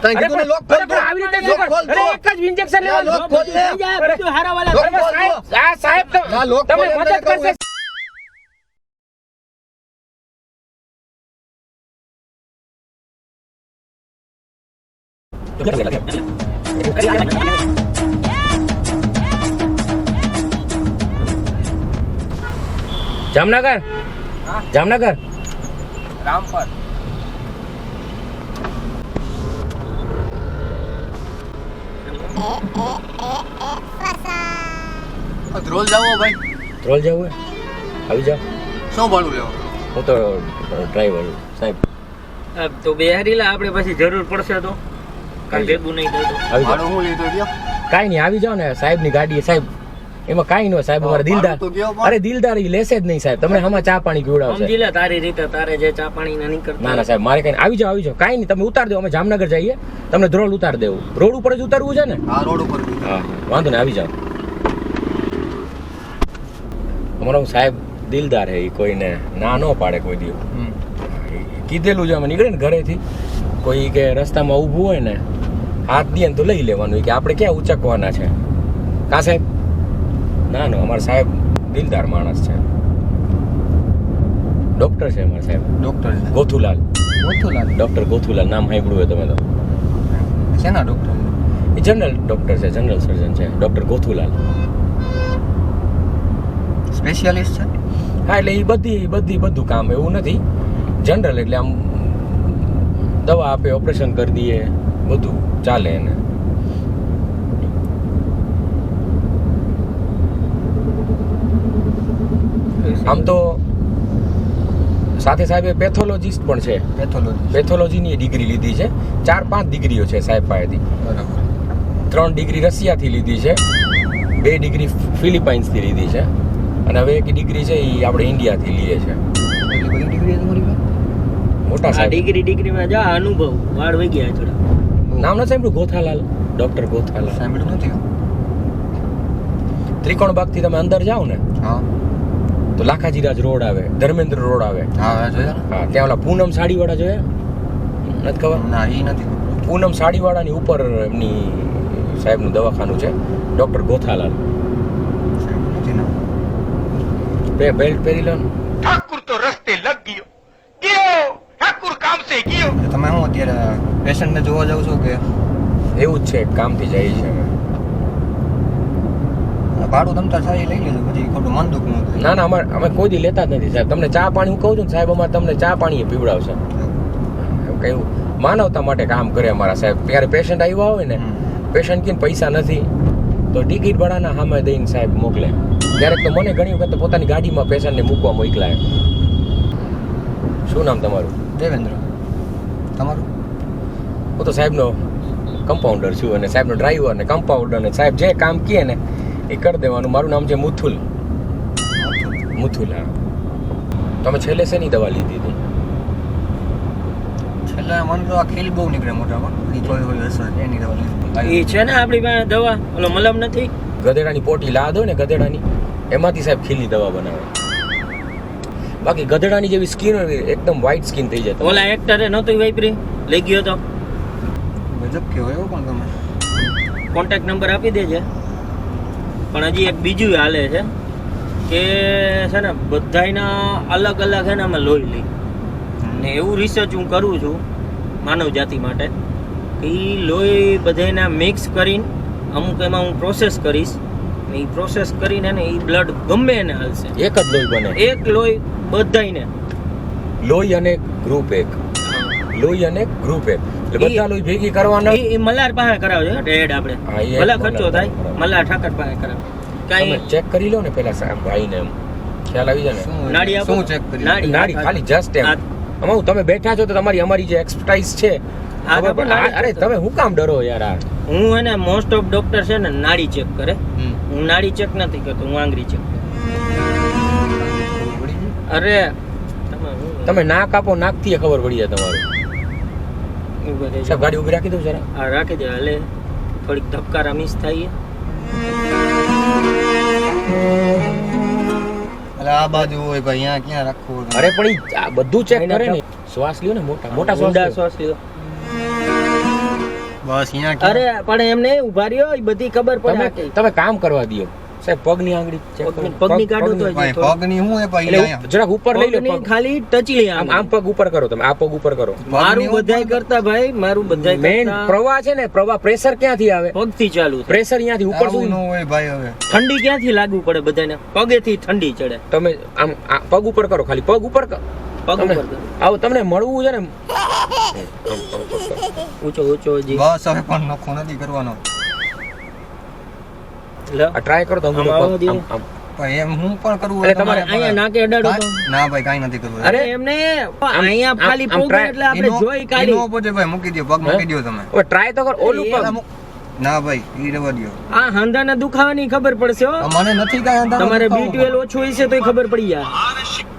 તને કીધું ને લોક ખોલ દો. આવી રીતે શું કર? અરે એક જ ઇન્જેક્શન લેવાનું. લોક ખોલ દે. થઈ જાય, બધું હારાવાલા. લોક અરે ખોલ દો. સાહેબ, આ સાહેબ તો ના, લોક તમને ખોલ, મદદ અંદર કરશે. જામનગર જામનગર રામપર ધ્રોલ જાવો ભાઈ. ધ્રોલ જવું હે? આવી જાઓ. શું ભાડું લેવો? હું તો ડ્રાઈવર સાહેબ. તો બેહારીલા આપણે પછી જરૂર પડશે તો કાઈ ભેગું નહીં થતું. આવી જાઓ. ભાડું હું લીધો ગયો? કાંઈ નહીં, આવી જાઓ ને. સાહેબની ગાડી સાહેબ, એમાં કાંઈ ન હોય સાહેબ. અમારા દિલદાર, ભાડું તો ગયો પણ. અરે દિલદાર ઈ લેશે જ નહીં સાહેબ. તમને આમાં ચા પાણી પીવડાવશે. સમજી લે તારી રીતે, તારે જે ચા પાણી ના નહીં કરતા. ના ના સાહેબ, મારે કઈ આવી જાઓ, આવી જાઓ. કાંઈ નહીં, તમે ઉતાર દો. અમે જામનગર જઈએ, તમને ધ્રોલ ઉતાર દેવું. રોડ ઉપર જ ઉતારવું છે ને? હા, રોડ ઉપર ગયો. હા, વાંધો ને, આવી જાઓ. અમારો સાહેબ દિલદાર હે, ઈ કોઈને ના ન પાડે કોઈ દિવસ. કીધેલું છે અમે નીકળે ને ઘરેથી, કોઈ કે રસ્તામાં ઊભું હોય ને હાથ દે ને તો લઈ લેવાનું, કે આપણે ક્યાં ઉચકવાના છે. કા સાહેબ? ના ના, અમારા સાહેબ દિલદાર માણસ છે. ડોક્ટર છે અમારા સાહેબ, ડોક્ટર છે. ગોથુલાલ. ગોથુલાલ. ડોક્ટર ગોથુલાલ નામ સાંભળ્યું હોય તમે તો? શેના ડોક્ટર? એ જનરલ ડોક્ટર છે, જનરલ સર્જન છે ડોક્ટર ગોથુલાલ. સ્પેશિયાલિસ્ટ છે? હા, એટલે એ બધું કામ એવું નથી. જનરલ એટલે આમ દવા આપે, ઓપરેશન કરી દઈએ, બધું ચાલે એને. આમ તો સાથે સાહેબ પેથોલોજીસ્ટ પણ છે. પેથોલોજી. પેથોલોજીની ડિગ્રી લીધી છે. 4-5 ડિગ્રીઓ છે સાહેબ પાસેથી. બરાબર. 3 ડિગ્રી રશિયાથી લીધી છે, 2 ડિગ્રી ફિલિપાઇન્સથી લીધી છે, અને હવે એક ડિગ્રી છે એ આપણે ઇન્ડિયાથી લઈએ છે. એટલી બધી ડિગ્રી તમારી પાસે? મોટા આ સાહેબ. ડિગ્રીમાં જા અનુભવ વાળ વઈ ગયા થોડા. નામ નથી સાંભળ્યું? ગોથાલાલ, ડોક્ટર ગોથાલાલ. સાંભળ્યું નથી. ત્રિકોણબાગથી તમે અંદર જાઓ ને હા તો લાખાજીરાજ રોડ આવે, ધર્મેન્દ્ર રોડ આવે. હા, જોયા ને? હા, ત્યાં ઓલા પૂનમ સાડીવાળા જોયા? નથી ખબર? ના, એ નથી. પૂનમ સાડીવાળાની ઉપર એમની સાહેબનું દવાખાનું છે, ડોક્ટર ગોથાલાલ. સાંભળ્યું નથી ના. બેલ્ટ પહેરી લો ને. ઠાकुर तो रस्ते लग गयो ठाकुर काम से गयो। એટલે તમે શું અત્યારે પેશન્ટને જોવા જાવ છો કે એવું જ છે, કામથી જાય છે અમે. ભાડું તમ તાર સારી લઈ લેજો, પછી ખોટું મન દુઃખ ન થાય. ના ના, અમે કોઈ દી લેતા જ નથી સાહેબ. તમને ચા પાણી હું કહું છું ને સાહેબ, અમારે તમને ચા પાણી એ પીવડાવશે. એવું કઈ માનવતા માટે કામ કરે અમારા સાહેબ. ત્યારે પેશન્ટ આવ્યા હોય ને, પેશન્ટ કે પૈસા નથી તો ટિકિટ ભાડાના સામે દઈને સાહેબ મોકલે. ક્યારેક તો મને ઘણી વખત પોતાની ગાડીમાં પેશન્ટને મૂકવા મોકલાય. શું નામ તમારું? દેવેન્દ્ર. તમારું? હું તો સાહેબનો કમ્પાઉન્ડર છું, અને સાહેબનો ડ્રાઈવર ને કમ્પાઉન્ડર, ને સાહેબ જે કામ કહે ને એ કરી દેવાનું. મારું નામ છે મુથુલ. મુથુલ. હા. તમે છેલ્લે શેની દવા લીધી હતી? છેલ્લા મને તો આ ખીલ બહુ નીકળે મોટામાં, એ થોડી થોડી અસર એની દવા લીધી. એ છે ને આપણી પાસે દવા, ઓલો મલમ નથી. ગધેડાની પોટી લાદ હોય ને ગધેડાની, એમાંથી સાહેબ ખીલની દવા બનાવે. બાકી ગધેડાની જેવી સ્કિન હોય, એકદમ વ્હાઈટ સ્કિન થઈ જાય. ઓલા એક્ટરે નહોતું વાપરી, લઈ ગયો તો. ગજબ કેવો એવો પણ તમે. કોન્ટેક્ટ નંબર આપી દેજે. પણ હજી એક બીજું હાલે છે કે છે ને બધાયના અલગ અલગ છે ને અમે લોહી લઈ, ને એવું રિસર્ચ હું કરું છું માનવ જાતિ માટે કે એ લોહી બધાયના મિક્સ કરીને અમુક એમાં હું પ્રોસેસ કરીશ, ને એ પ્રોસેસ કરીને ને એ બ્લડ ગમે એને હાલશે. એક જ લોહી બને. એક લોહી બધાયને. લોહી અને ગ્રુપ એક. લોહી અને ગ્રુપ એક એટલે બધા લોહી ભેગી કરવાના. એ મલ્હાર પાસે કરાવજો હેડ આપણે. હા, એ ભલે મલ્હાર ખર્ચો થાય, પાસે મલ્હાર ઠાકર પાસે કરાવ. તમે ચેક કરી લો ને પેલા સાહેબ ભાઈને, એમ ખ્યાલ આવી જાય ને. નાડી આપો. શું ચેક કરી? નાડી ખાલી જસ્ટ એમ. આમાં તમે બેઠા છો તો તમારી અમારી જે એક્સપર્ટાઇઝ છે ખબર પડે. અરે તમે હું કામ ડરો યાર? આ હું એને મોસ્ટ ઓફ ડોક્ટર છે ને નાડી ચેક કરે, હું નાડી ચેક નથી કરતો, હું આંગળી ચેક કરું. અરે તમે નાક આપો, નાકથી ખબર પડી જાય તમારું. સાહેબ ગાડી ઊભી રાખી દઉં જરા? હા રાખી દે. હાલે થોડીક ધબકારા મિસ થાય. એટલે આ બાજુ હોય ભાઈ, અહીંયા ક્યાં રાખવું? અરે પણ ઈ આ બધું ચેક કરે ને. શ્વાસ લ્યો ને, મોટા મોટા શ્વાસ લ્યો. શ્વાસ લ્યો. બસ અહીંયા ક્યાં? અરે પણ એમને ઉભા રહ્યો એ બધી ખબર પડે તમે તમે કામ કરવા દો સાહેબ, પગની આંગળી check કરો. પગની કાઢો તો ભાઈ પગની હું એ ભાઈ એટલે અહીંયા જરાક ઉપર લઈ લો પગની પગ. ખાલી ટચલી આમ આમ પગ ઉપર કરો તમે, આ પગ ઉપર કરો. મારું બધાય કરતા ભાઈ મારું બધાય મેન કરતા પ્રવાહ છે ને, પ્રવાહ પ્રેશર ક્યાંથી આવે? પગથી ચાલુ થાય. પ્રેશર અહીંયાથી ઉપર આવું ન સુધી. હોય ભાઈ હવે ઠંડી ક્યાંથી લાગુ પડે બધાને? પગેથી ઠંડી ચડે. તમે આમ આ પગ ઉપર કરો, ખાલી પગ ઉપર કરો. પગ તમે- ઉપર કરો. આવું તમને મળવું છે ને આમ, ઊંચો ઊંચો જી બસ હવે પણ નખો નથી કરવાનો લે. આ ટ્રાય કરો તો આમ આવો દે. આમ ભાઈ એમ હું પણ કરવું એટલે તમારે અહીંયા નાકે અડાડો તો. ના ભાઈ કાઈ નથી કરવું અરે એમને અહીંયા ખાલી આમ પોગ try. એટલે આપણે જોઈ કાઢી. એનો પોતે ભાઈ મૂકી દો, પગ મૂકી દો તમે હવે ટ્રાય તો કરો ઓલું એ પગ. ના ભાઈ ઈ રહેવા દો આ હાંધાના દુખાવાની ખબર પડશે હો. મને નથી કાઈ અંધારો તમારે દુખાવો. B12 ઓછું હશે તોય ખબર પડી જાય.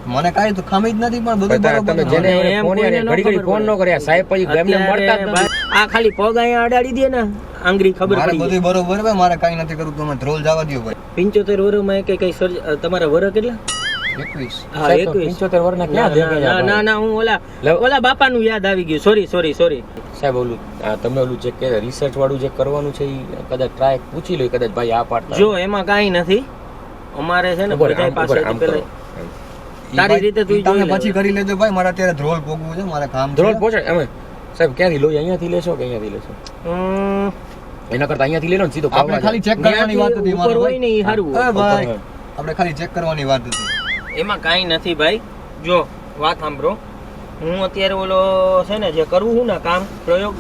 મને કાઈ તો ખામી જ નથી પણ બધું બધા બરોબર તમે જેને હવે એમ ફોન કોઈને ન ઘડી ઘડી ખબર ફોન ન પડે. કર્યા સાહેબ, પછી એમને મળતા જ અત્યારે નથી. ભાઈ, આ ખાલી પગ અહીંયા અડાડી દે ને આંગળી ખબર મારે પડી બધું બરોબર ભાઈ મારે કાઈ નથી કરવું તમે ધ્રોલ જવા દો ભાઈ 75 વર્ષમાં કઈ તમારા વર કેટલા? 21 હા સાહેબ, 21. 75 વર્ષના ક્યાં દેખાય છે ના આપણે? ના ના હું લવ- ઓલા બાપાનું યાદ આવી ગયું. સોરી સાહેબ ઓલું તમે ઓલું જે કે રિસર્ચ વાળું જે કરવાનું છે ઈ કદાચ ટ્રાય પૂછી લો, કદાચ ભાઈ આ પાડતા જો એમાં કાંઈ નથી. અમારે છે ને ઉભો રહે, બધાય આમ ઉભો રહે, પાસેથી આમ કરો. પેલા તારી રીતે તું તમે જોઈ પછી લેજો. કરી લેજો ભાઈ મારે અત્યારે ધ્રોલ પોગવું છે મારે કામ છે ધ્રોલ પહોંચે અમે સાહેબ ક્યાંથી લોહી અહીંયાથી લેશો કે અહીંયાથી લેશો? હમ, એના કરતા અહીંયાથી લે લો ને સીધો આપણે પાવડા ખાલી ચેક કરવાની વાત હતી ઉપર મારે હોય ને ઈ હારું. અરે ભાઈ ઉપર. આપણે ખાલી ચેક કરવાની વાત હતી એમાં કાંઈ નથી ભાઈ. જો વાત સાંભળો, હું અત્યારે ઓલો છે ને જે કરવું છું ને કામ પ્રયોગ,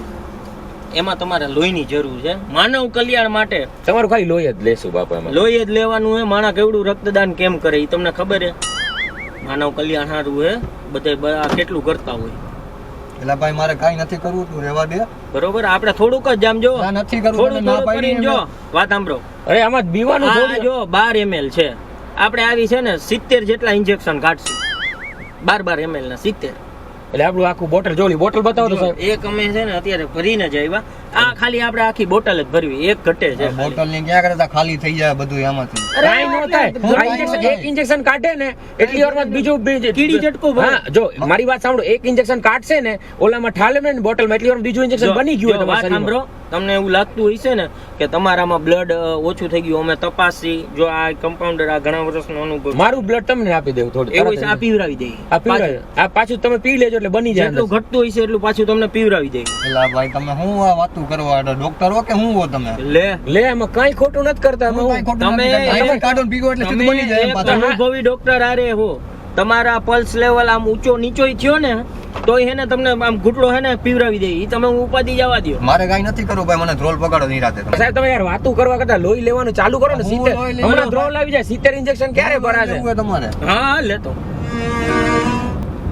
એમાં તમારે લોહીની જરૂર છે માનવ કલ્યાણ માટે. તમારું ખાલી લોહી જ લેશું બાપા એમાં. લોહી જ લેવાનું હે. માણા કેવડું રક્તદાન કેમ કરે એ તમને ખબર હે? માનવ કલ્યાણ સારું હે, બધા કેટલું કરતા હોય. એટલે ભાઈ મારે કાઈ નથી કરવું તું રહેવા દે બરોબર, આપણે થોડુંક જ આમ જો ના નથી કરવું થોડું મને ના થોડું પાડી કરીને જો વાત સાંભળો. અરે આમાં જ બીવાનું આ થોડું. જો 12 ml છે. આપણે આવી છે ને 70 જેટલા ઇન્જેક્શન કાઢશું. 12 ml ના 70. એટલે આપણું આખું બોટલ જોલી બોટલ બતાવો તો જો, સાહેબ. એક અમે છે ને અત્યારે ભરીને જ આવ્યા. આ ખાલી આપણે આખી બોટલ જ ભરવી, એક ઘટે છે ખાલી. બોટલ ની ક્યાં કરતા ખાલી થઈ જાય બધું એમાંથી અરે કાંઈ ન થાય. હું આ કાંઈ injection- ન થાય. એક ઇન્જેક્શન કાઢે ને એટલી વારમાં બીજું કીડી ઝટકો ભરે. હા જો મારી વાત સાંભળો, એક ઇન્જેક્શન કાઢશે ને ઓલામાં ઠાલે ને બોટલમાં એટલી વારમાં બીજું ઇન્જેક્શન જો, બની ગયું હોય જો, વાત તમારા સાંભળો, શરીરમાં. તમને એવું લાગતું હોય છે ને કે તમારામાં બ્લડ ઓછું થઈ ગયું, અમે તપાસી. જો આ કમ્પાઉન્ડર આ ઘણા વર્ષનો અનુભવ મારું બ્લડ તમને આપી દેવું થોડું એવું તરત છે, જ. આ પીવરાવી દઈએ. આ પીવડાવે. આ પાછું તમે પી લેજો એટલે બની જાય જેટલું અંદર. ઘટતું હોય છે એટલું પાછું તમને પીવરાવી દઈએ. એટલે ભાઈ તમે હું આ વાતું કરવા ડોક્ટર હો કે હું હો તમે લે લે એમાં કાંઈ ખોટું નથી કરતા હું કાંઈ ખોટું તમે- નથી કરતા. તમે કાર્ટૂન પીવો એટલે સીધું બની જાય એમ એક પાછા. અનુભવી ડોક્ટર આરે હો, તમારા પલ્સ લેવલ આમ ઊંચો નીચો થયો ને તોય હે ને તમને આમ ઘૂંટડો હે ને પીવરાવી દે. ઈ તમે ઉપાધિ જવા દ્યો. મારે કાઈ નથી કરવું ભાઈ મને ધ્રોલ પકડો નિરાતે તમે સાહેબ તમે યાર વાતું કરવા કરતા લોહી લેવાનું ચાલુ કરો ને. હું 70 લોહી લેવાનો હમણાં દ્રોલ આવી જાય. 70 ઇન્જેક્શન ક્યારે ભરાશે? એવું હોય તમારે હા લેતો.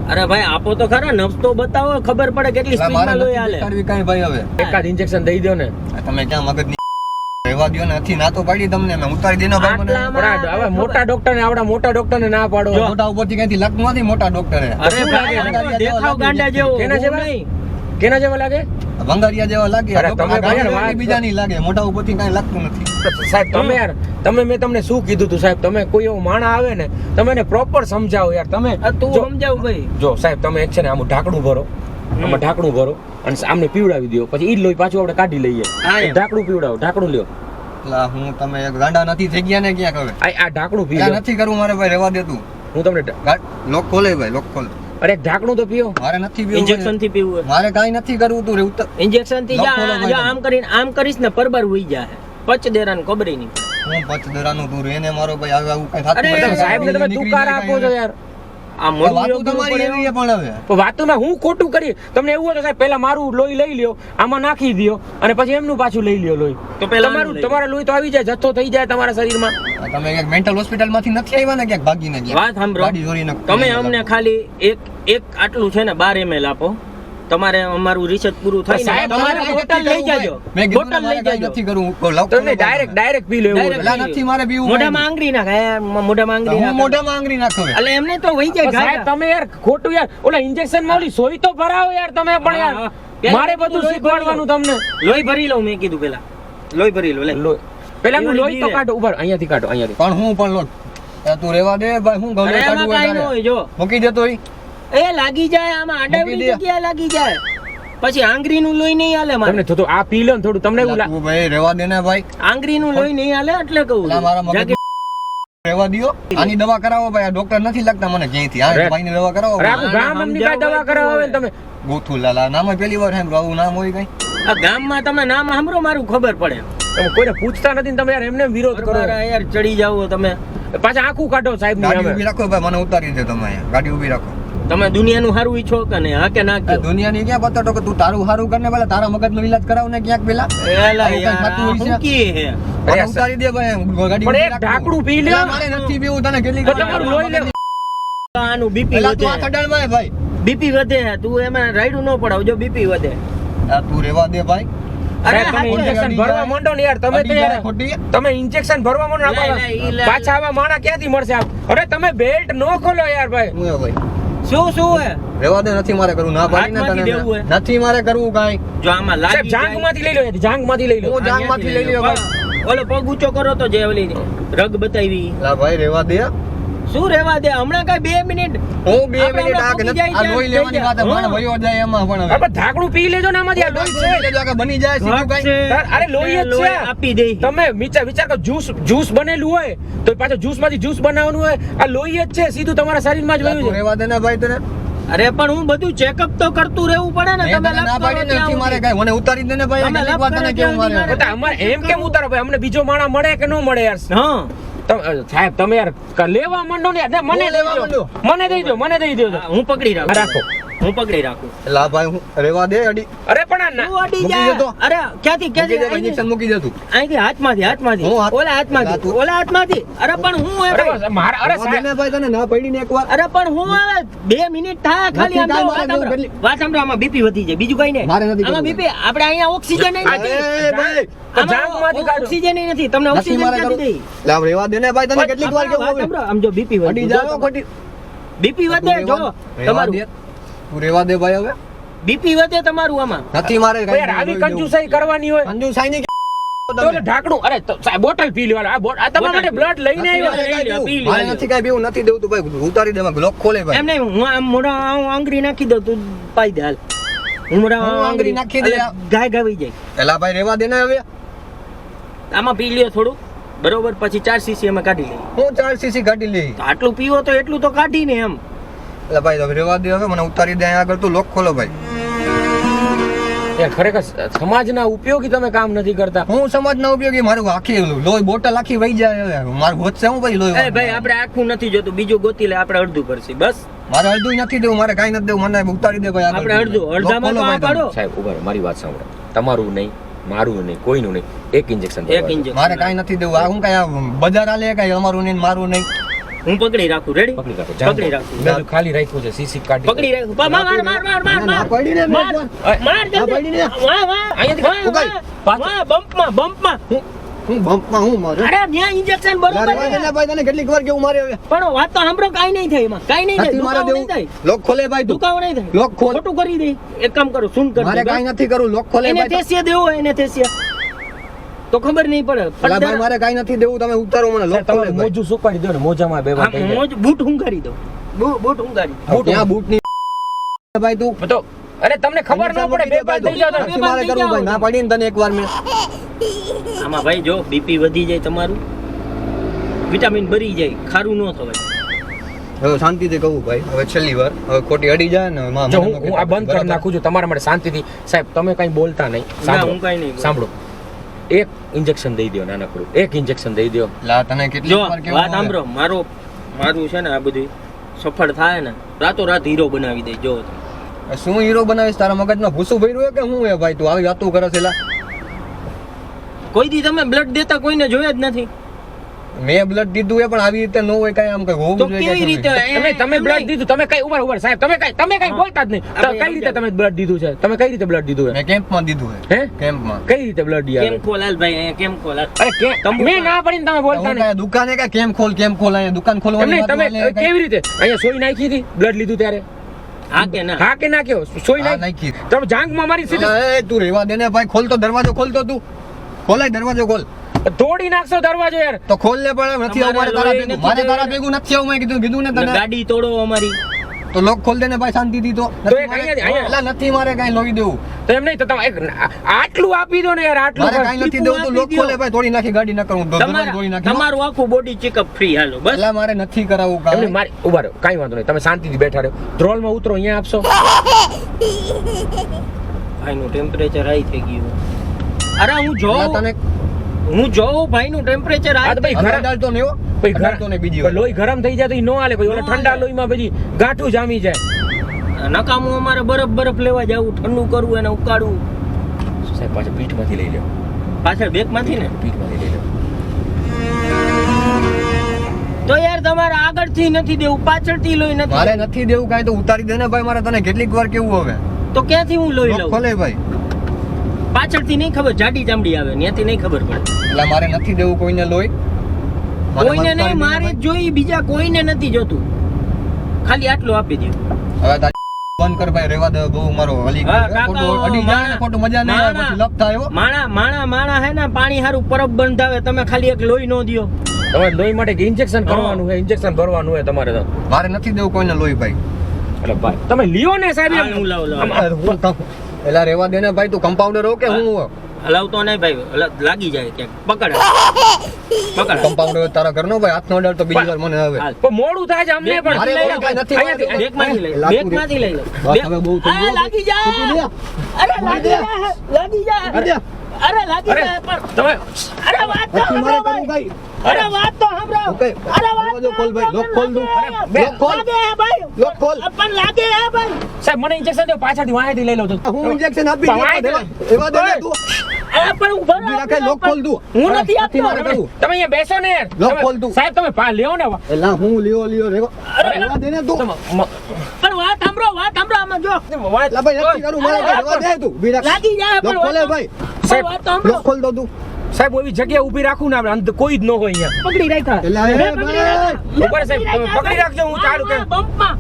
અરે ભાઈ આપો તો ખરા, નબ્સ તો બતાવો, ખબર પડે કેટલી એટલે મારે સ્પીડમાં લોહી નથી હાલે. કાઢવી કાંઈ ભાઈ હવે એકાદ ઇન્જેક્શન દઈ દો ને. આ તમે ક્યાં મગજ રહેવા દ્યો ને નથી ના તો પાડી તમને મેં ઉતારી દેનો ભાઈ મને આટલામાં- પણ આ હવે મોટા ડોક્ટર ને આવડા મોટા ડોક્ટર ને ના પાડો. મોટા ઉપરથી ક્યાંથી લખતું નથી મોટા ડોક્ટરે અરે શું ભાઈ લાગે? આ તો દેખાવ ગાંડા જેવો કેના જેવા? હું નહીં. કેના જેવા લાગે? ભંગારિયા જેવા લાગે અરે તમે આ ગાડી ભાઈ વાળી બીજા નહીં લાગે મોટા ઉપરથી કાંઈ લાગતું નથી સાહેબ તમે યાર મેં તમને શું કીધું તું સાહેબ? તમે કોઈ એવો માણા આવે ને તમે એને પ્રોપર સમજાવો યાર. તમે આ તું જો- સમજાવ ભાઈ. જો સાહેબ તમે એક છે ને આમ ઢાંકણું ભરો, આમાં ઢાંકણું ભરો અને આમને પીવડાવી દો. પછી ઈ જ લોહી પાછું આપણે કાઢી લઈએ. હા, એમ. ઢાંકણું પીવડાવો, ઢાંકણું લ્યો. એટલે હું તમે એક ગાંડા નથી થઈ ગયા ને ક્યાંક હવે આ ઢાંકણું પી ત્યાં લો. નથી કરવું મારે ભાઈ રહેવા દે તું હું તમને લોક ખોલે ભાઈ લોક ખોલ અરે એક ઢાંકણું તો પીઓ. મારે નથી પીવું ઇન્જેક્શન થી પીવું હોય. મારે કાંઈ નથી કરવું તું રે ઉત્તર ઇન્જેક્શન થી લખો લો ભાઈ જો આમ કરીને આમ કરીશ ને પરબર હોઈ જાય. પચ દેરાન ખબર નહીં. હું પચદરાનું તું એને મારો ભાઈ આવે આવું કઈ થતું અરે નથી. સાહેબને તમે નીકળી તુકાર જાય આપો છો યાર. આ મોઢું વાતું એવું તમારી પડે. એવી છે પણ હવે પણ વાતોમાં હું ખોટું કરી? તમને એવું હોય તો સાહેબ પહેલા મારું લોહી લઈ લ્યો, આમાં નાખી દ્યો અને પછી એમનું પાછું લઈ લ્યો લોહી. તો પહેલા તમારું આનું લઈ તમારા લોહી તો આવી જાય, જથ્થો થઈ જાય તમારા શરીરમાં. તમે એક મેન્ટલ હોસ્પિટલ માંથી નથી આવ્યા ને ક્યાંક ભાગીને ગયા વાત સાંભળો, ગાડી ચોરીને તમે અમને ખાલી એક આટલું છે ને 12 ml આપો. તમારે અમારું રિસર્ચ પૂરું થાય ને સાહેબ, તમારે મારે બોટલ લઈ જાજો. મેં કીધું ને બોટલ મારે લઈ કાંઈ જાજો. નથી કરવું કોઈ લખો તમને ને ડાયરેક્ટ પી લો એવું Direct હોય. પેલા નથી મારે પીવું મોઢામાં આંગળી નાખ. મોઢામાં આંગળી હું નાખ. મોઢામાં આંગળી નાખો હવે. એટલે એમને તો વહી જાય પણ સાહેબ ગાય. તમે યાર ખોટું યાર ઓલા ઇન્જેક્શન માં ઓલી સોય તો ભરાવો યાર તમે પણ હા, યાર. હા. મારે બધું લોહી શીખવાડવાનું તમને. લોહી ભરી લઉં મેં કીધું પેલા. લોહી ભરી લો લે. પેલા એવડી લોહી તો જીવે. કાઢો ઉપર અહીંયાથી કાઢો અહીંયાથી. પણ હું પણ લોટ તું રેવા દે ભાઈ હું ગમે અરે કાઢું એમાં હોય કાંઈ ન તારે. હોય જો. મૂકી દેતો ઈ એ લાગી જાય આમાં આડાવડી મૂકી દે. જગ્યાએ લાગી જાય. પછી આંગળીનું લોહી નહીં હાલે મારે. તમને થોડું આ પી લો ને થોડું તમને એવું તું ભાઈ રેવા દે ને ભાઈ, આંગળીનું લોહી નહીં હાલે એટલે કહું પેલા મારા છું. મગજ રેવા દ્યો. આની દવા કરાવો ભાઈ, આ ડોક્ટર નથી લાગતા મને ક્યાંયથી. આ અરે. ભાઈની દવા કરાવો અરે ભાઈ. આખું ગામ અમની પાસે દવા કરાવે ને તમે ગોથુલાલા નામ પહેલી વાર સાંભળ્યું, આવું નામ હોય કઈ? આ ગામમાં તમે નામ સાંભળો મારું ખબર પડે. તમે કોઈને પૂછતા નથી ને તમે યાર એમને વિરોધ કરો બરાબર, યાર ચડી જાઓ તમે. પાછા આખું કાઢો સાહેબ ગાડી ની ઊભી રાખો ભાઈ, મને ઉતારી દે તમે અહીંયા. ગાડી ઊભી રાખો. તમે દુનિયાનું સારું ઈચ્છો કે નહીં? હા કે ના આ કયો? દુનિયાની ક્યાં બતાડો કે તું તારું સારું કરીને પેલા તારા મગજનો ઈલાજ કરાવ ને ક્યાંક પેલા. એલા આવું કઈ યાર, થતું હોય છે? હું કી હે? મને ઉતારી દે ભાઈ, ગાડી પણ ઊભી એક રાખો. ઢાંકણું પી લ્યો. એલા મારે નથી પીવું, તને કેટલી તો તમારું લોહી લે. આનું બીપી પેલા તું આ વધે. ખડાણમાં ભાઈ. બીપી વધે તું એમાં રાયડું ન પડાવ જો બીપી વધે. આ તું રેવા દે ભાઈ. અરે સાહેબ, તમે હાચે. injection અડી ભરવા જાય. માંડો ને યાર તમે તો અડી જાય યાર ખોટી. તમે ઇન્જેક્શન ભરવા માંડો ને લા, ઈ લા. પાછા આવા માણા ક્યાંથી મળશે આપ? અરે તમે બેલ્ટ નો ખોલો યાર ભાઈ. હું હે ભાઈ. શું હે? રેવા દે, નથી મારે કરવું. ના પાડી ને હાથમાંથી તને. દેવું હે? નથી મારે કરવું કાંઈ. જો આમાં સાહેબ લાગી જાંગ માંથી લઈ લો યાર, જાંગ માંથી લઈ લો. હું જાંઘમાંથી લઈ લ્યો ભાઈ. ઓલો પગ ઊંચો કરો તો જે ઓલી રગ બતાવી. લા ભાઈ રેવા દે. શું રહેવા દે હમણાં કઈ 2 મિનિટ. હું 2 આપણે મિનિટ આ પહોંચી જાય આ છે, લોહી લેવાની વાત હા. મને ભયો જાય એમાં પણ હવે. આપણે ઢાંકણું પી લેજો ને આમાંથી આ લોહી છે. લેજો કે બની જાય સીધું કાંઈ. અરે લોહી જ છે. લોહી આપી દે. તમે વિચાર કરો જ્યુસ બનેલું હોય તો પાછો જ્યુસ માંથી જ્યુસ બનાવવાનું હોય, આ લોહી જ છે સીધું તમારા શરીરમાં જ લા તું વહ્યું છે. રેવા દે ને ભાઈ તને. અરે પણ હું બધું ચેકઅપ તો કરતું રહેવું પડે ને. મેં તમે તને ના લપ પાડી કરો ને, નથી ત્યાં મારે સુધી. કાંઈ. મને ઉતારી દે ને ભાઈ. તમે કેટલીક લપ વાર કરો તને ત્યાં કેવું મારે. સુધી બતા, અમારે એમ કેમ ઉતારો ભાઈ? અમને બીજો માણસ મળે કે ન મળે યાર? હા સાહેબ તમે યાર લેવા માંડો ને યાર. ને મને હું લેવા દઈ દો. માંડું? મને દઈ દો, મને દઈ દો. હું પકડી રાખું. રાખો. હું પકડી રાખું. લા ભાઈ હું રેવા દે અડી. અરે પણ આ ના- તું અડી મૂકી જા. દેતો. અરે ક્યાંથી મૂકી દે ભાઈ, ક્યાંથી injection મૂકી દે તું. અહીંથી હાથમાંથી હું હાથ- ઓલા લા હાથમાંથી તું. ઓલા હાથમાંથી. અરે પણ હું હે અરે ભાઈ? બસ, મારા અરે રેવા દે સાહેબ ને ભાઈ, તને ના પડી ને એકવાર. અરે પણ હું હવે 2 મિનિટ થાય ખાલી. નથી આમ કાંઈ તો મારે વાત જેવું સાંભળો. વાત સાંભળો, આમાં બીપી વધી જાય બીજું કઈ નહીં. મારે નથી આમાં કરવું. બીપી આપણે અહીંયા ઓક્સિજન એ ભાઈ તો જાંઘમાંથી કાઢો. ઓક્સિજન નથી તમને નથી ઓક્સિજન મારે ક્યાંથી કરવું. દઈ? લા રેવા દે ને ભાઈ, તને કેટલીક વાર કેવું વાત હવે. સાંભળો, આમ જો બીપી અડી વધી જાવ ખોટી. બીપી વધે તું જો રેવા તમારું દે. તું રેવા દે ભાઈ હવે. બીપી વધે તમારું આમાં. નથી મારે ભાઈ યાર આવી કંજુસાઈ કરવાની હોય કંજુસાઈ ની તો એટલે ઢાંકણું. અરે તો સાહેબ બોટલ પી લેવાનો. આ તમારા માટે બ્લડ લઈને આવ્યો. પી લે, મારે પી લે. નથી કાંઈ પીવું, નથી દેવું તું ભાઈ. ઉતારી દે, લોક ખોલે ભાઈ. એમ નહીં હું આમ મોઢા હું આંગળી નાખી દઉં તું પાઈ દે હાલ. હું મોઢા હું આંગળી નાખી દે. એટલે ગાય ગાવી જાય. એલા ભાઈ રેવા દે ને હવે. આમાં પી લ્યો થોડું બરોબર, પછી 4 સીસી અમે કાઢી લઈએ. હું 4 સીસી કાઢી લઈ. તો આટલું પીવો તો એટલું તો કાઢીને એમ. એલા ભાઈ હવે રેવા દે હવે, મને ઉતારી દે અહીંયા આગળ. તું લોક ખોલો ભાઈ. યાર ખરેખર સમાજના ઉપયોગી તમે કામ નથી કરતા. હું સમાજના ઉપયોગી, મારું આખી લોહી બોટલ આખી વહી જાય હવે. મારું વધશે હું ભાઈ એ લોહી. ભાઈ આપણે આખું નથી જોતું, બીજું ગોતી લે, આપણે અડધું કરશે બસ. મારે અડધું નથી દેવું, મારે કાંઈ નથી દેવું. મને ઉતારી દે ભાઈ આગળ. આપણે અડધું લોક અડધામાં ખોલો તો આ ભાઈ તમે. પાડો. સાહેબ ઉભા રહો, મારી વાત સાંભળો. તમારું નહીં, મારું નહીં, કોઈનું નહીં. એક ઇન્જેક્શન એક injection. મારે કાંઈ નથી દેવું. આ હું કાંઈ બજાર આલે કાંઈ અમારું નહીં ને મારું નહીં. હું પકડી રાખું. રેડી? પકડી રાખો. પકડી રાખું. મેં ખાલી રાખ્યું છે સીસી કાઢી. પકડી રાખું. માર માર માર માર માર ના, ના, માર પડી ને મેં માર એકવાર. માર ના, પડી ને. વાહ વાહ અહીંયાથી વાહ, ઉગાય. વાહ, વાહ, બમ્પમાં બમ્પમાં. હું બમ્પમાં હું મારે. અરે ત્યાં ઇન્જેક્શન ના, બરોબર રેવા દે છે. ને ભાઈ, તને કેટલીક વાર કેવું મારે હવે. પણ વાત તો સાંભળો, કાઈ નહીં થાય એમાં, કાઈ નહીં થાય, નથી મારે દુખાવો નહીં દેવું. થાય, લોક ખોલે ભાઈ તું. દુખાવો નહીં થાય. લોક ખોલ. ખોટું કરી દે. એક કામ કરો, શું કરી મારે દે કાંઈ નથી કરવું. લોક ખોલે એને ભાઈ. થેસિયા દેવો હોય, એને થેસિયા તો ખબર નહીં પડે. અલા ભાઈ મારે કાંઈ નથી દેવું, તમે ઉતારો મને. લોક ખોલે તમારું ભાઈ. મોજું સુકાડી દો ને, મોજામાં બે વાર થઈ જાય. મોજ બૂટ hunગારી દો. બૂટ hunગારી. ત્યાં બૂટની ભાઈ તું. તો અરે તમને ખબર ન પડે બે બાર થઈ જાવ તો. નથી મારે કરવું ભાઈ. ના પાડી ને તને એકવાર મેં. આમાં ભાઈ જો બીપી વધી જાય તમારું, વિટામિન ભરી જાય, ખારું ન થવાય. હવે શાંતિથી કહું ભાઈ, હવે છેલ્લી વાર. હવે ખોટી અડી જાય ને માં જો મને હું આ બંધ કરી નાખું છું તમારા માટે શાંતિથી. સાહેબ તમે કઈ બોલતા નહીં. ના, હું કાંઈ નહીં બોલું. સાંભળો, એક ઇન્જેક્શન દઈ દો નાનકડું, એક ઇન્જેક્શન દઈ દો. લા તને કેટલી જો વાર કેવું વાત સાંભળો, મારું છે ને આ બધું સફળ થાય ને રાતોરાત હીરો બનાવી દે. જો હવે? શું હીરો બનાવીશ? તારા મગજમાં ભૂસું ભર્યું હોય કે હું હે ભાઈ? તું આવી વાતું કરે છે લા. કોઈ દી તમે બ્લડ દેતા કોઈને જોયા જ નથી. મેં બ્લડ દીધું એ પણ આવી રીતે ન હોય કાંઈ. આમ કઈ હોવું તો જોઈએ કેવી રીતે? તમે બ્લડ દીધું, તમે કઈ ઉભા સાહેબ, તમે કઈ હા. બોલતા જ નહીં. તો આપણે કઈ રીતે તમે બ્લડ દીધું છે? તમે કઈ રીતે બ્લડ દીધું છે? મેં કેમ્પમાં દીધું હે? હે. કેમ્પમાં. કઈ રીતે બ્લડ કેમ દીધું? ખોલાલ ભાઈ, અહીંયા કેમ ખોલાલ? અરે કે મેં ના પડીને તમે બોલતા હું નહીં. કાંઈ દુકાને કાંઈ કેમ્પ ખોલ અહીંયા દુકાન એમ ખોલવાની નહીં, વાત તમે વાલે કાંઈ? કેવી રીતે અહીંયા સોય નાખી હતી બ્લડ લીધું ત્યારે? હા કે ના? હા કે ના કયો? સોય હા, નાખી નાખી. તમે જાંઘમાં મારી સીધી એ તું રેવા દે ને ભાઈ. ખોલ તો દરવાજો, ખોલ તો તું. ખોલાય દરવાજો, ખોલ. તોડી નાખશો દરવાજો યાર. તો ખોલ ને પણ નથી આવું મારે તારા ભેગું. મારે તારા ભેગું નથી આવું. મેં કીધું ને ને તને. ગાડી તોડો અમારી. તો લોક ખોલ દે ને ભાઈ શાંતિથી તો તો એક અહીંયા- એલા નથી મારે કાંઈ લોહી દેવું તો એમ નહીં તો તમે આટલું આપી દો ને યાર આટલું મારે કાંઈ નથી દેવું તો લોક ખોલે ભાઈ તોડી નાખી ગાડી ન કરું તો તોડી નાખી તમારું આખું બોડી ચેકઅપ ફ્રી હાલો બસ. એલા મારે નથી કરાવવું એમને કાંઈ મારી ઉભા રહો કાંઈ વાંધો નહીં તમે શાંતિથી બેઠા રહો ધ્રોલમાં ઉતરો અહીંયા આપશો ભાઈનું ટેમ્પરેચર હાઈ થઈ ગયું. અરે હું એલા જોઉં તને ભાઈનું ટેમ્પરેચર આ તો ભાઈ ઘરે ઘરે ડાલતો નહીં હો પછી ડાલતો નહીં બીજી વાર લોહી ગરમ થઈ જાય તો ઈ નો હાલે પછી ઓલા નો ઠંડા હાલે. લોહીમાં પછી ગાંઠું જામી જાય નકામું અમારે બરફ લેવા જવું ઠંડુ કરવું એને ઉકાળવું સાહેબ પાછા પીઠમાંથી લઈ લો પાછળ બેગમાંથી ને પીઠમાંથી લઈ લો તો યાર તમારે આગળથી નથી દેવું પાછળથી લોહી મારે નથી નથી દેવું કાંઈ તો ઉતારી દે ને ભાઈ મારે તને કેટલીક વાર કેવું હવે તો ક્યાંથી હું લોહી લોક લઉં ખોલે ભાઈ પાછળથી નહીં ખબર જાડી ચામડી આવે ત્યાંથી નહીં ખબર પડે એટલે મારે નથી દેવું કોઈને લોહી મારે કોઈને ઉતારી દે નહીં ને મારે જ ભાઈ. જોઈ બીજા કોઈને નથી જોતું ખાલી આટલું આપી દે હવે તારી બંધ કર ભાઈ રેવા દે બહુ મારો હલી હા, ગયો. કાકા, ખોટું અડી જાય ને ખોટું મજા નહીં આવે પછી લપ થાય હો. માણા હે ને પાણી હારું પરબ બંધાવે તમે ખાલી એક લોહી નો દ્યો તમારે લોહી માટે ઇન્જેક્શન કરવાનું છે ઇન્જેક્શન ભરવાનું છે તમારે તો મારે નથી દેવું કોઈને લોહી ભાઈ એટલે ભાઈ તમે લ્યો ને સાહેબ હા, હું લાવું. એલા રેવા દે ને ભાઈ તું કમ્પાઉન્ડર હો કે હું હલાવતો નહીં ભાઈ લાગી જાય ક્યાંક પકડ કમ્પાઉન્ડર તારા ઘરનો ભાઈ હાથ નો અડાડ તો બીજી વાર મને હવે હાલ. પણ મોડું થાય છે અમને પણ મારે લઈ લો, કાંઈ નથી અહીંયાથી- બેગમાંથી લઈ લો, લાગતું બેગમાંથી લઈ લો બસ હવે બહુ થઈ ગયું. લાગી જાય અરે લાગી જાય લાગી જાય અરે લાગી અરે જાય પણ તમે અરે વાત તો પછી મારે સાંભળો કરવું ભાઈ. કાંઈ? અરે વાત તો સાંભળો ઓકે. અરે વાત દરવાજો ખોલ ભાઈ, લોક ખોલ દઉં. લોક ખોલ. લાગે હે ભાઈ લોક ખોલ. પણ લાગે હે ભાઈ સાહેબ મને ઇન્જેક્શન દો પાછળથી વાંહેથી લઈ લો તો હું ઇન્જેક્શન આપી પણ વાંહે દઉં. એવા દે ને તું અરે પણ ઉભા રહો. ઊભી રાખે, લોક ખોલ દઉં. હું નથી હાથથી મારે આપતો કરવું. તમે અહીંયા બેસો ને યાર લોક તમે- ખોલ તું. સાહેબ તમે લ્યો ને એલા હું લ્યો રેવા રેવા દે ને તું તમે- પણ વાત સાંભળો આમાં જો એલા ભાઈ નથી કરું મારે અરે, રેવા દે તું ઊભી રાખ. લાગી જાય લોક પણ ખોલે વાત ભાઈ પણ વાત તો સાંભળો લોક ખોલ દો તું સાહેબ એવી જગ્યા ઊભી રાખું ને આપણે અંદર કોઈ જ ન હોય અહીંયા પકડી રાખ્યા એલા, એ પકડી રાખ્યા. ઉપર સાહેબ, તમે પકડી રાખજો, હું ચાલુ કરું. બમ્પમાં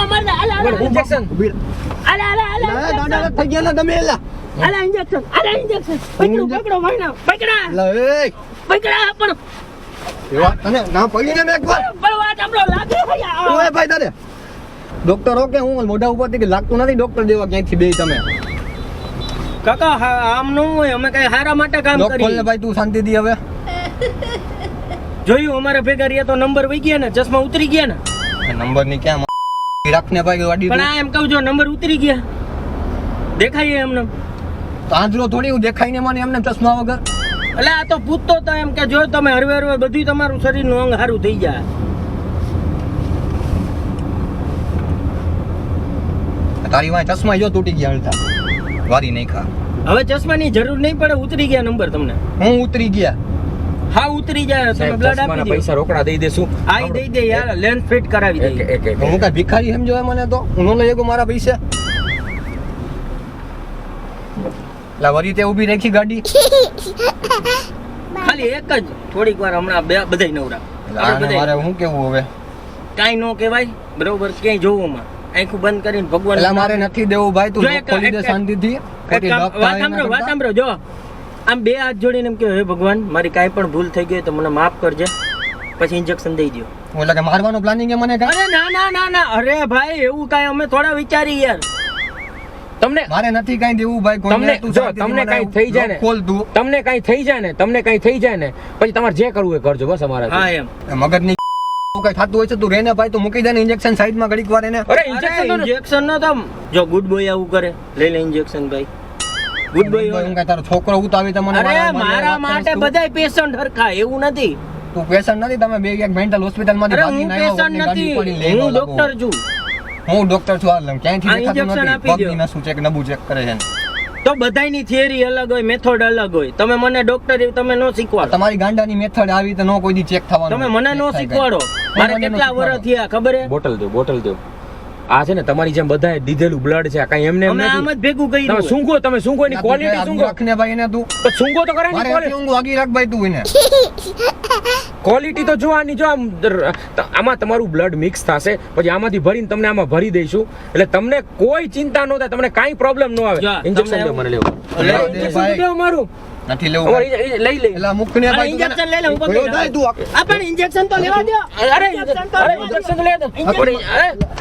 મારી દે. અલા, અલા, ઇન્જેક્શન ઊભી રાખ. અલા, એલા, દાંડા થઈ ગયા ને તમે એલા ઇન્જેક્શન પકડો ભાઈના પકડા એલા, એ પણ એવા તને ના પડી ને એક વાર વાત સાંભળો લાગે હે યાર. ઓય ભાઈ તારે ડોક્ટર હો કે હું મોઢા ઉપરથી કે લાગતું નથી ડોક્ટર જેવા ક્યાંયથી બે તમે કાકા આમ ન હોય અમે કઈ હારા માટે કામ લોક ખોલ ને કરીએ ભાઈ તું શાંતિથી હવે જોયું અમારે ભેગા રહ્યા તો નંબર વહી ગયા ને ચશ્મા ઉતરી ગયા ને નંબર ની ક્યાં રાખને ભાઈ વાડી પણ આ એમ કહું જો નંબર ઉતરી ગયા દેખાય એમને તો આંધળો થોડી હું દેખાય ને મને એમને ચશ્મા વગર એટલે આ તો પૂછતો તો એમ કે જો તમે હરવે હરવે બધું તમારું શરીરનું અંગ સારું થઈ જાય તારી વાંહે ચશ્મા જો તૂટી ગયા હલતા વારી નહીં ખા હવે ચશ્માની જરૂર નહીં પડે ઉતરી ગયા નંબર તમને હું ઉતરી ગયા હા ઉતરી જાય તમે સાહેબ બ્લડ ચશ્માના આપી દો પૈસા રોકડા દઈ દેશું આ ઈ દઈ દે યાર લેન્સ ફિટ કરાવી એક દે એક એક હું કઈ ભિખારી સમજો હે મને તો હું નો લઈ ગયો મારા પૈસા લા વરી તે ઊભી રાખી ગાડી ખાલી એક જ થોડીક વાર હમણાં બધાય નવરા આને મારે શું કેવું હવે કાઈ નો કહેવાય બરોબર ક્યાંય જોવુંમાં આંખું બંધ કરીને ભગવાન એલા મારે નથી દેવું ભાઈ તું જો લોક એક- ખોલી દે એક- શાંતિથી એક ખોટી કામ- લપ વાત થાય એના સાંભળો વાત કરતા. સાંભળો જો આમ બે હાથ જોડીને એમ કે હે ભગવાન મારી કાંઈ પણ ભૂલ થઈ ગઈ હોય તો મને માફ કરજે પછી ઇન્જેક્શન દઈ દો એટલે કે મારવાનું પ્લાનિંગ એ મને કાંઈ? અરે ના અરે ભાઈ એવું કાંઈ અમે થોડા વિચારી યાર તમને મારે નથી કાંઈ દેવું ભાઈ કોઈને. તમને તું જો શાંતિથી તમને મને કાંઈ થઈ જાય ને લોક ખોલ તું તમને કાંઈ થઈ જાય ને પછી તમારે જે કરવું એ કરજો બસ અમારા હા એમ મગજની કઈ થતું હોય છે તું રેને ભાઈ તું મૂકી દે ને ઇન્જેક્શન સાઈડમાં ઘડીક વાર એને અરે ઇન્જેક્શન તો ઇન્જેક્શન નો તમ જો ગુડ બોય આવું કરે લઈ લે ઇન્જેક્શન ભાઈ ગુડ બોય હું કઈ તારો છોકરો ઉતાવી તો મને અરે મારા વાત માટે કરીશ તું. બધાય પેશન્ટ હરખા એવું નથી તું પેશન્ટ નથી તમે બે એક મેન્ટલ હોસ્પિટલ માંથી અરે ભાગીને હું આવ્યો, પેશન્ટ ગાડી ઉપાડીને લઈ નથી ગયો હું લાગો. ડોક્ટર છું હું ડોક્ટર છું હાલ ક્યાંયથી આ દેખાતું injection નથી આપી પગની દ્યો. નસું ચેક નબુ ચેક કરે છે ને. તો બધાયની થિયરી અલગ હોય મેથડ અલગ હોય તમે મને ડોક્ટર તમે નો શીખવાડો તમારી ગાંડાની મેથડ આવી તો નો કોઈ દી ચેક થવાનું તમે મને નો check થાય શીખવાડો કાંઈ. મારે મને નો કેટલા વર્ષ શીખવાડો. થયા ખબર હે બોટલ દો આ છે ને તમારી જેમ બધાએ દીધેલું બ્લડ છે આ કાંઈ એમને એમ અમે આમ નથી જ ભેગું તમે કર્યું સૂંઘો એની ના, તું ક્વોલિટી આગળ સૂંઘો રાખને ભાઈ એને તું તો સૂંઘો તો ખરા મારે એની નથી ઊંઘ આગી રાખ ભાઈ તું એને ક્વોલિટી તો જોવાની જો આમાં તમારું બ્લડ મિક્સ થશે પછી આમાંથી ભરીને તમને આમાં ભરી દઈશું એટલે તમને કોઈ ચિંતા ન થાય તમને કાંઈ પ્રોબ્લેમ ન આવે જો, ઇન્જેક્શન તમને દો મને લેવું અરે, ઇન્જેક્શન ભાઈ. દો મારું નથી લેવું અમારે ભાઈ. લઈ લે એલા મુકને અરે ભાઈ તું injection લઈ લે, હું ગયો પકડી જાય તું આ પણ ઇન્જેક્શન તો લેવા દો. અરે Injection તો અરે લેવા દો. injection તો લે દો.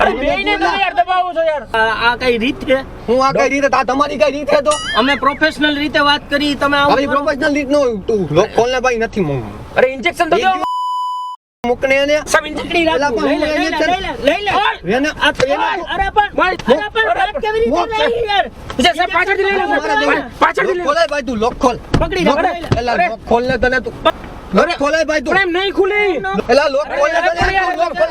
અરે બેયને તમે યાર દબાવો છો યાર. આ કઈ રીત છે? હું આ કઈ રીતે આ તમારી કઈ રીત છે તો અમે પ્રોફેશનલ રીતે વાત કરી, તમે આવું આવી કરો? પ્રોફેશનલ રીત નો તું લોક ખોલને ભાઈ નથી હું અરે injection તો દો. મુકને ને સબ injection પકડી રાખો. એલા પણ લઈ લે, હું લઈ લે, injection- લઈ લે, લઈ લે. એને અરે પણ વાત કેવી રીતે રહી યાર? વિજય સાહેબ પાછળથી લઈ લો સાહેબ. પાછળથી લઈ લો. ખોલાય ભાઈ તું લોક ખોલ પકડી રાખો, લઈ લે. એલા લોક ખોલ ને તને તું લોક ખોલાય ભાઈ તું પણ એમ નહીં ખુલે. એલા લોક ખોલ ને અરે, તને અરે, તું લોક ખોલ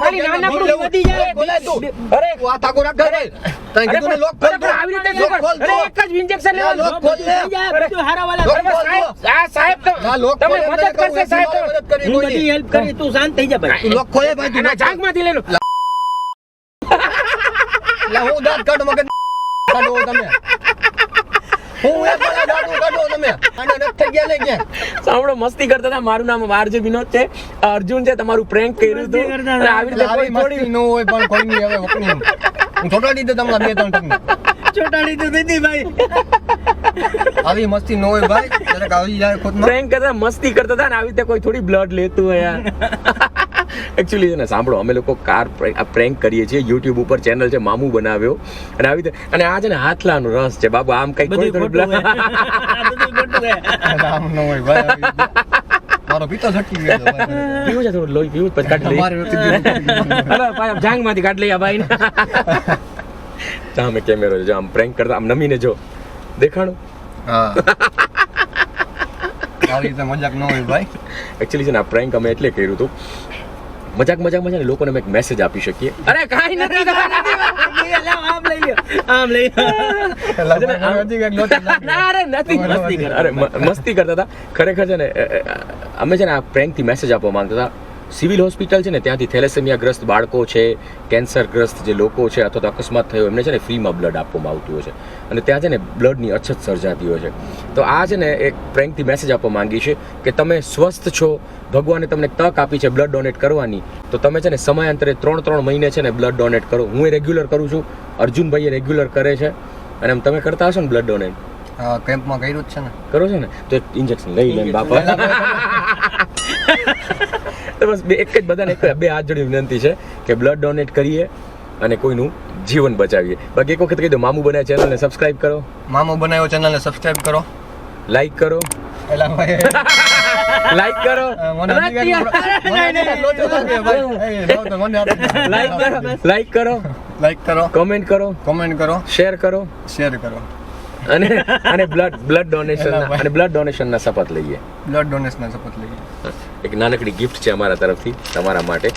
ખાલી નાનકડું લેવું. વધી જાય. લોક ખોલાય તું અરે તું આ ઠાકોર રાખ ભાઈ તને અરે કીધું ને લોક પણ ખોલ આવી રીતે લોક શું ખોલ કર? અરે એક જ injection એલા લેવાનું. લોક ખોલ ને થઈ જાય, બધું હારાવાલા. લોક અરે ખોલ સાહેબ, આ સાહેબ તો ના લોક તમને ખોલ મદદ કરશે સાહેબ તો. મદદ કરી હું કોઈ બધી હેલ્પ કરી, તું શાંત થઈ જા ભાઈ. તું લોક ખોલે ભાઈ તું આના જાંઘમાંથી લઈ લો. એલા હું દાંત કાઢો મગજ કાઢો તમે હું એક વાળા દાંત કાઢો તમે આને નથી થઈ ગયા ને ક્યાં સાંભળો, મસ્તી કરતા હતા. મારું નામ આરજે વિનોદ છે. આ અર્જુન છે. તમારું પ્રેન્ક કર્યું મસ્તી હતું. કરતા અને હતા. આવી રીતે આવી કોઈ મસ્તી ન હોય પણ કોઈની હવે વકની હું થોડા દીધે તમને બે ત્રણ તમને ચોટાડી તો દીધી ભાઈ. આવી મસ્તી ન હોય ભાઈ ક્યારેક આવી જાય ખુદમાં પ્રેન્ક કરતા મસ્તી કરતા હતા ને આવી રીતે કોઈ થોડી બ્લડ લેતું હોય યાર. એકચ્યુઅલી છે ને, સાંભળો, અમે લોકો કાર પ્રેન્ક કરીએ છીએ. યુટ્યુબ ઉપર ચેનલ છે, મામુ બનાવ્યો. અને આવી રીતે, અને આ છે ને હાથલાનો રસ છે બાબુ. આમ કઈ કોઈ બધું થોડી ખોટું blood- હે. બધું ખોટું હે. આમ ન હોય ભાઈ આવી રીતે. મારો પિત્તો છટકી ગયો છે ભાઈ. પીવું છે થોડું લોહી પીવું પછી કાઢી લઈએ. અમારે નથી પીવું. અરે ભાઈ, જાંઘમાંથી કાઢી લઈએ આ ભાઈને. સામે કેમેરો છે, જો આમ પ્રેન્ક કરતા આમ નમીને જો દેખાણું. હા આવી રીતે મજાક ન હોય ભાઈ એકચ્યુઅલી છે ને, આ પ્રેન્ક અમે એટલે કર્યું હતું મજાકમાં છે ને, લોકોને અમે એક મેસેજ આપી શકીએ. અરે કાંઈ નથી. આમ લઈ લ્યો, આમ લઈ લ્યો. એલા ભાઈ, મને હજી કંઈક લોચા લાગે. ના, અરે નથી. મસ્તી કરતા. અરે મસ્તી કરતા હતા. ખરેખર છે ને, અમે છે ને આ પ્રેન્ક થી મેસેજ આપવા માંગતા હતા. સિવિલ હોસ્પિટલ છે ને, ત્યાંથી થેલેસેમિયાગ્રસ્ત બાળકો છે, કેન્સરગ્રસ્ત જે લોકો છે, અથવા તો અકસ્માત થયો એમને છે ને ફ્રીમાં બ્લડ આપવામાં આવતું હોય છે. અને ત્યાં છે ને બ્લડની અછત સર્જાતી હોય છે. તો આ છે ને એક પ્રેન્કથી મેસેજ આપવા માંગી છે કે તમે સ્વસ્થ છો, ભગવાને તમને તક આપી છે બ્લડ ડોનેટ કરવાની, તો તમે છે ને સમયાંતરે 3-3 મહિને છે ને બ્લડ ડોનેટ કરો. હું રેગ્યુલર કરું છું, અર્જુનભાઈ રેગ્યુલર કરે છે. અને એમ તમે કરતા હશો ને બ્લડ ડોનેટ? હા કેમ્પમાં કર્યું જ છે ને કરો છો ને, તો ઇન્જેક્શન લઈ લે બાપા. તો બસ એક જ બધાને બે હાથ જોડી વિનંતી છે કે બ્લડ ડોનેટ કરીએ અને કોઈનું જીવન બચાવીએ. બાકી એક વખત કહી દો, મામુ બનાવે ચેનલને સબસ્ક્રાઇબ કરો, મામો બનાવ્યો ચેનલને સબસ્ક્રાઇબ કરો. લાઈક કરો, એલા ભાઈ લાઈક કરો, મને હજી કંઈક લોચો લાગે ભાઈ. એ, લાવ તો મને આપી દે. લાઈક કરો, લાઈક કરો, લાઈક કરો, કમેન્ટ કરો, કોમેન્ટ કરો, શેર કરો શેર કરો. અને બ્લડ ડોનેશનના શપથ લઈએ. બ્લડ ડોનેશનના શપથ લઈએ. એક નાનકડી ગિફ્ટ છે અમારા તરફથી તમારા માટે,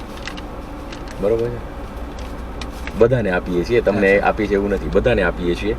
બરોબર છે? બધાને આપીએ છીએ, તમને આપીએ છીએ એવું નથી, બધાને આપીએ છીએ.